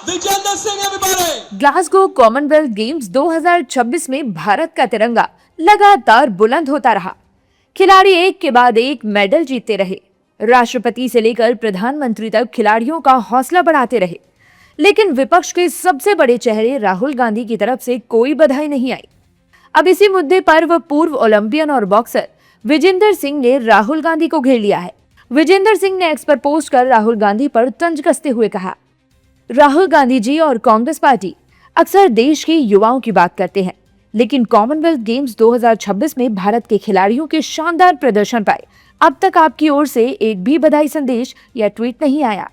Vijender Singh, everybody! Glasgow Commonwealth games 2026 में भारत का तिरंगा लगातार बुलंद होता रहा। खिलाड़ी एक के बाद एक मेडल जीतते रहे। राष्ट्रपति से लेकर प्रधानमंत्री तक खिलाड़ियों का हौसला बढ़ाते रहे। लेकिन विपक्ष के सबसे बड़े चेहरे राहुल गांधी की तरफ से कोई बधाई नहीं आई। अब इसी मुद्दे पर वह पूर्व ओलंपियन और बॉक्सर विजेंदर सिंह ने राहुल गांधी को घेर लिया है। विजेंदर सिंह ने एक्स पर पोस्ट कर राहुल गांधी पर तंज कसते हुए कहा, राहुल गांधी जी और कांग्रेस पार्टी अक्सर देश के युवाओं की बात करते हैं, लेकिन कॉमनवेल्थ गेम्स 2026 में भारत के खिलाड़ियों के शानदार प्रदर्शन पर अब तक आपकी ओर से एक भी बधाई संदेश या ट्वीट नहीं आया।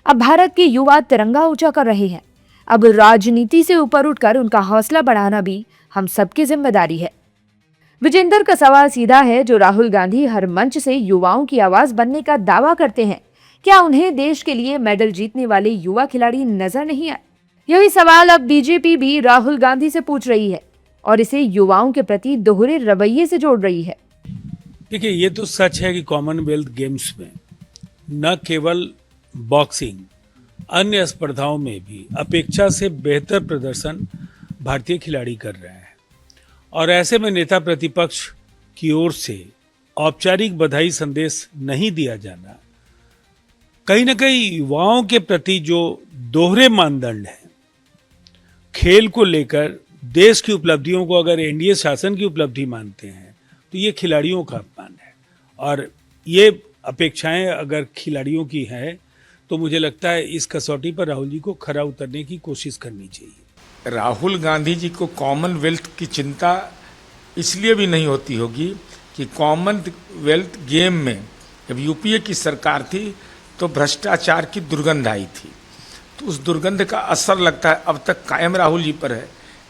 अब भारत के युवा तिरंगा ऊंचा कर रहे हैं। अब राजनीति से ऊपर उठकर उनका हौसला बढ़ाना भी हम सबकी जिम्मेदारी है। विजेंदर का सवाल सीधा है, जो राहुल गांधी हर मंच से युवाओं की आवाज बनने का दावा करते हैं, क्या उन्हें देश के लिए मेडल जीतने वाले युवा खिलाड़ी नजर नहीं आए? यही सवाल अब बीजेपी भी राहुल गांधी से पूछ रही है और इसे युवाओं के प्रति दोहरे रवैये से जोड़ रही है। देखिए, ये तो सच है कि कॉमनवेल्थ गेम्स में न केवल बॉक्सिंग, अन्य स्पर्धाओं में भी अपेक्षा से बेहतर प्रदर्शन भारतीय खिलाड़ी कर रहे हैं और ऐसे में नेता प्रतिपक्ष की ओर से औपचारिक बधाई संदेश नहीं दिया जाना कहीं न कहीं युवाओं के प्रति जो दोहरे मानदंड हैं, खेल को लेकर देश की उपलब्धियों को अगर एनडीए शासन की उपलब्धि मानते हैं तो ये खिलाड़ियों का अपमान है और ये अपेक्षाएं अगर खिलाड़ियों की है तो मुझे लगता है इस कसौटी पर राहुल जी को खरा उतरने की कोशिश करनी चाहिए। राहुल गांधी जी को कॉमनवेल्थ की चिंता इसलिए भी नहीं होती होगी कि कॉमनवेल्थ गेम में जब यूपीए की सरकार थी तो भ्रष्टाचार की दुर्गंध आई थी, तो उस दुर्गंध का असर लगता है अब तक कायम राहुल जी पर है।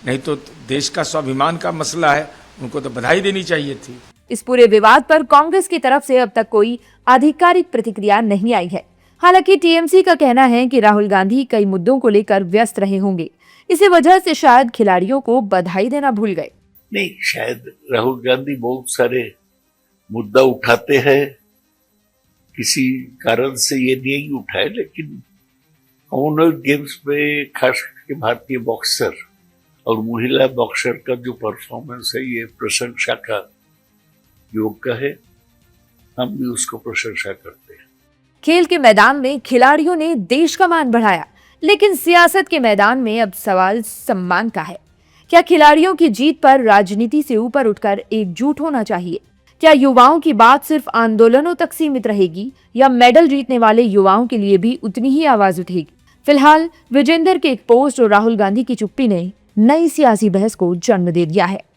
नहीं तो देश का स्वाभिमान का मसला है, उनको तो बधाई देनी चाहिए थी। इस पूरे विवाद पर कांग्रेस की तरफ से अब तक कोई आधिकारिक प्रतिक्रिया नहीं आई है। हालांकि टीएमसी का कहना है कि राहुल गांधी कई मुद्दों को लेकर व्यस्त रहे होंगे, इसी वजह से शायद खिलाड़ियों को बधाई देना भूल गए। नहीं, शायद राहुल गांधी बहुत सारे मुद्दा उठाते हैं, किसी कारण से ये नहीं उठाए, लेकिन कॉमनवेल्थ गेम्स में खास करके भारतीय बॉक्सर और महिला बॉक्सर का जो परफॉर्मेंस है ये प्रशंसा का योग्य है। हम भी उसको प्रशंसा करते हैं। खेल के मैदान में खिलाड़ियों ने देश का मान बढ़ाया, लेकिन सियासत के मैदान में अब सवाल सम्मान का है। क्या खिलाड़ियों की जीत पर राजनीति से ऊपर उठकर एकजुट होना चाहिए? क्या युवाओं की बात सिर्फ आंदोलनों तक सीमित रहेगी या मेडल जीतने वाले युवाओं के लिए भी उतनी ही आवाज उठेगी? फिलहाल विजेंदर के एक पोस्ट और राहुल गांधी की चुप्पी ने नई सियासी बहस को जन्म दे दिया है।